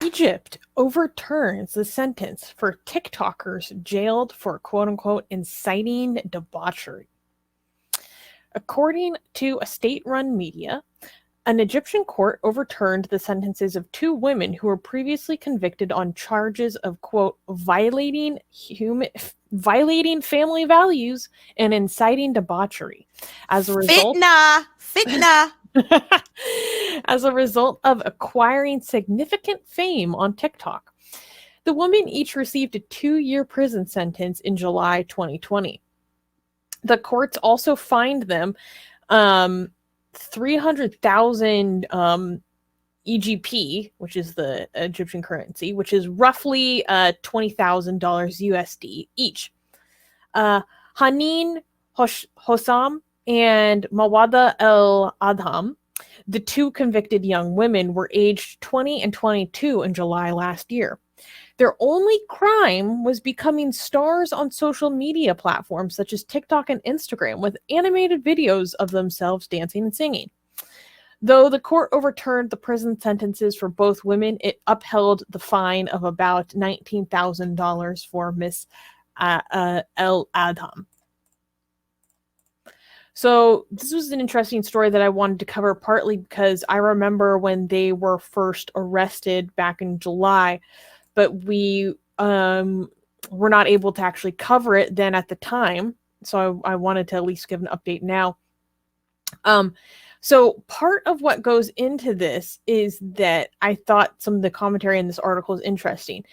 Egypt overturns the sentence for TikTokers jailed for quote-unquote inciting debauchery. According to a state-run media, an Egyptian court overturned the sentences of two women who were previously convicted on charges of, quote, violating family values and inciting debauchery. As a result, Fitna. as a result of acquiring significant fame on TikTok. The women each received a 2-year prison sentence in July 2020. The courts also fined them 300,000 EGP, which is the Egyptian currency, which is roughly $20,000 USD each. Hanin Hossam and Mawada El Adham, the two convicted young women, were aged 20 and 22 in July last year. Their only crime was becoming stars on social media platforms such as TikTok and Instagram with animated videos of themselves dancing and singing. Though the court overturned the prison sentences for both women, it upheld the fine of about $19,000 for Miss El Adham. So this was an interesting story that I wanted to cover, partly because I remember when they were first arrested back in July, but we were not able to actually cover it then at the time. So I wanted to at least give an update now. So part of what goes into this is that I thought some of the commentary in this article is interesting.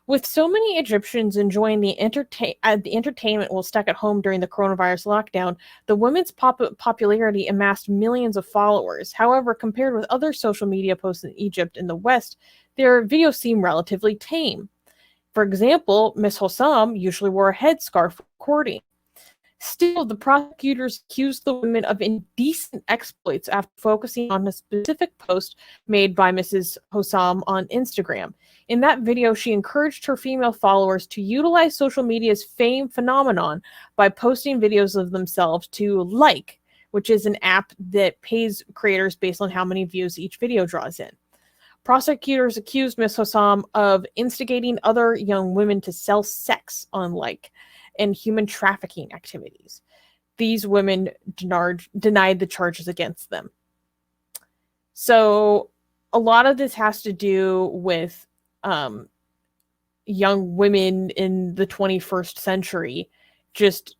With so many Egyptians enjoying the entertainment while stuck at home during the coronavirus lockdown, the women's popularity amassed millions of followers. However, compared with other social media posts in Egypt and the West, their videos seem relatively tame. For example, Miss Hossam usually wore a headscarf recording. Still, the prosecutors accused the women of indecent exploits after focusing on a specific post made by Mrs. Hossam on Instagram. In that video, she encouraged her female followers to utilize social media's fame phenomenon by posting videos of themselves to Like, which is an app that pays creators based on how many views each video draws in. Prosecutors accused Ms. Hossam of instigating other young women to sell sex on Like and human trafficking activities. These women denied the charges against them. So a lot of this has to do with young women in the 21st century just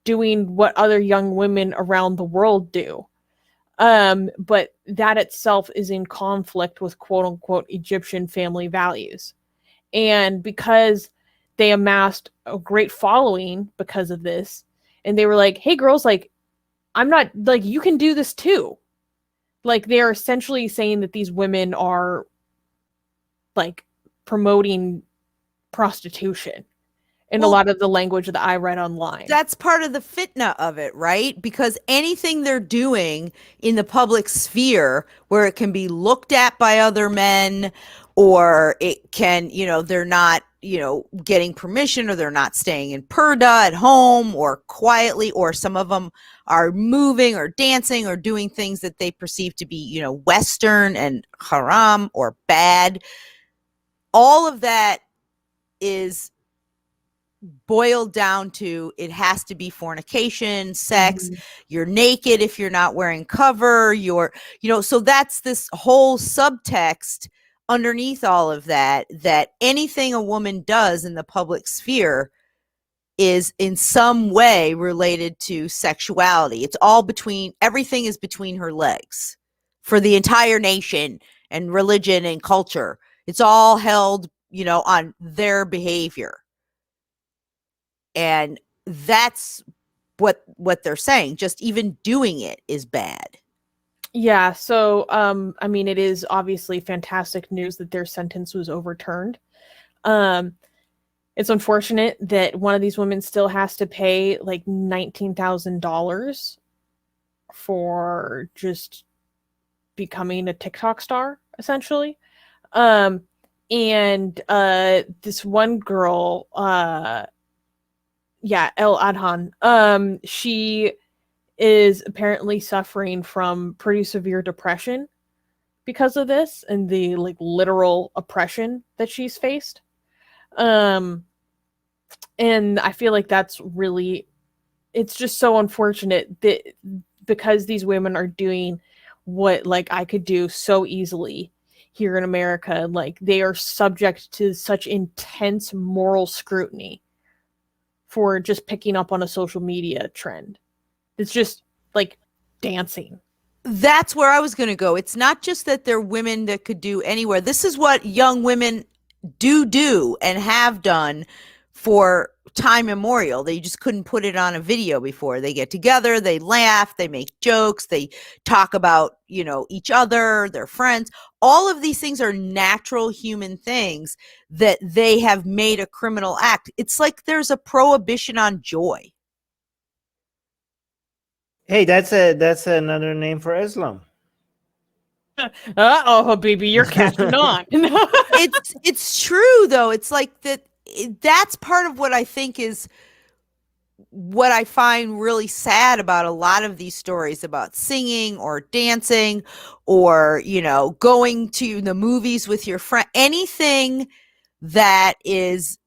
doing what other young women around the world do. But that itself is in conflict with quote-unquote Egyptian family values. And because they amassed a great following because of this, and they were like, hey girls, like, I'm not, like, you can do this too. Like, they're essentially saying that these women are, like, promoting prostitution in a lot of the language that I read online. That's part of the fitna of it, right? Because anything they're doing in the public sphere where it can be looked at by other men, or it can, they're not, getting permission, or they're not staying in purdah at home or quietly, or some of them are moving or dancing or doing things that they perceive to be, Western and haram or bad. All of that is boiled down to it has to be fornication, sex, you're naked if you're not wearing cover, so that's this whole subtext underneath all of that anything a woman does in the public sphere is in some way related to sexuality. It's all everything is between her legs for the entire nation and religion and culture. It's all held, on their behavior. And that's what they're saying. Just even doing it is bad. Yeah, so, I mean, it is obviously fantastic news that their sentence was overturned. It's unfortunate that one of these women still has to pay, like, $19,000 for just becoming a TikTok star, essentially. And this one girl, El Adhan, she is apparently suffering from pretty severe depression because of this and the like literal oppression that she's faced. And I feel like that's really, it's just so unfortunate that because these women are doing what like I could do so easily here in America, like they are subject to such intense moral scrutiny for just picking up on a social media trend. It's just like dancing. That's where I was going to go. It's not just that they're women that could do anywhere. This is what young women do and have done for time immemorial. They just couldn't put it on a video before. They get together, they laugh, they make jokes, they talk about, you know, each other, their friends. All of these things are natural human things that they have made a criminal act. It's like there's a prohibition on joy. Hey, that's another name for Islam. Oh, baby, you're catching on. It's true though. It's like that. That's part of what I think is what I find really sad about a lot of these stories about singing or dancing or, you know, going to the movies with your friend. Anything that is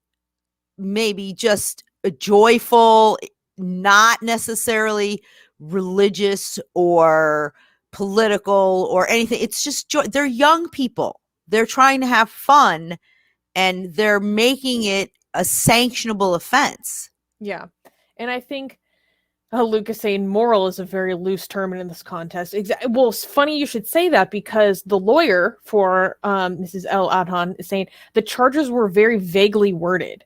maybe just a joyful, not necessarily religious or political or anything. It's just joy. They're young people. They're trying to have fun and they're making it a sanctionable offense. Yeah. And I think Luke is saying moral is a very loose term in this contest. Well, it's funny you should say that because the lawyer for Mrs. El Adhan is saying the charges were very vaguely worded.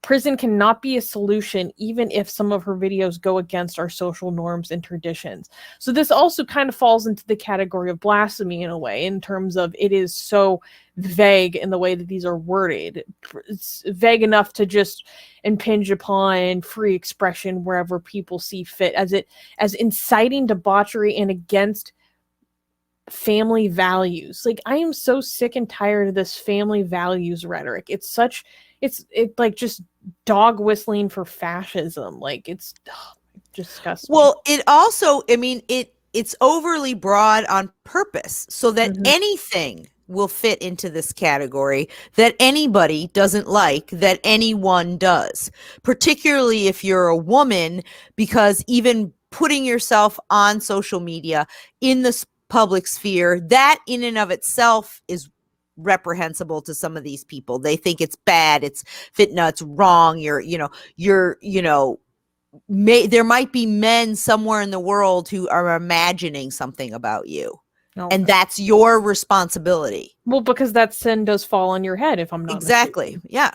Prison cannot be a solution even if some of her videos go against our social norms and traditions. So this also kind of falls into the category of blasphemy in a way, in terms of it is so vague in the way that these are worded. It's vague enough to just impinge upon free expression wherever people see fit, as inciting debauchery and against family values. Like, I am so sick and tired of this family values rhetoric. It's like just dog whistling for fascism. Like, it's disgusting. Well, it also, I mean, it's overly broad on purpose so that anything will fit into this category that anybody doesn't like, that anyone does, particularly if you're a woman, because even putting yourself on social media in the public sphere, that in and of itself is reprehensible to some of these people. They think it's bad, it's fitna, it's wrong. There might be men somewhere in the world who are imagining something about you. Okay. And that's your responsibility. Well, because that sin does fall on your head, if I'm not exactly mistaken. Yeah.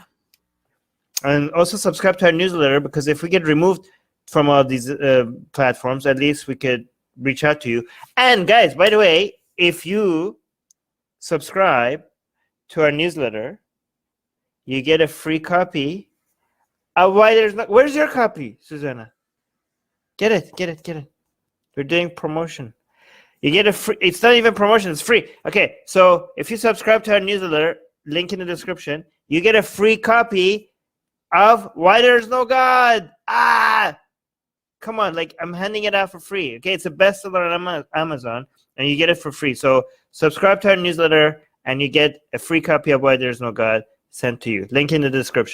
And also subscribe to our newsletter, because if we get removed from all these platforms, at least we could reach out to you. And guys, by the way, if you subscribe to our newsletter, you get a free copy of Why There's No. Where's your copy, Susanna? Get it. We're doing promotion. You get a free. It's not even promotion. It's free. Okay, so if you subscribe to our newsletter, link in the description, you get a free copy of Why There's No God. Come on, like, I'm handing it out for free. Okay, it's a bestseller on Amazon, and you get it for free. So subscribe to our newsletter, and you get a free copy of Why There's No God sent to you. Link in the description.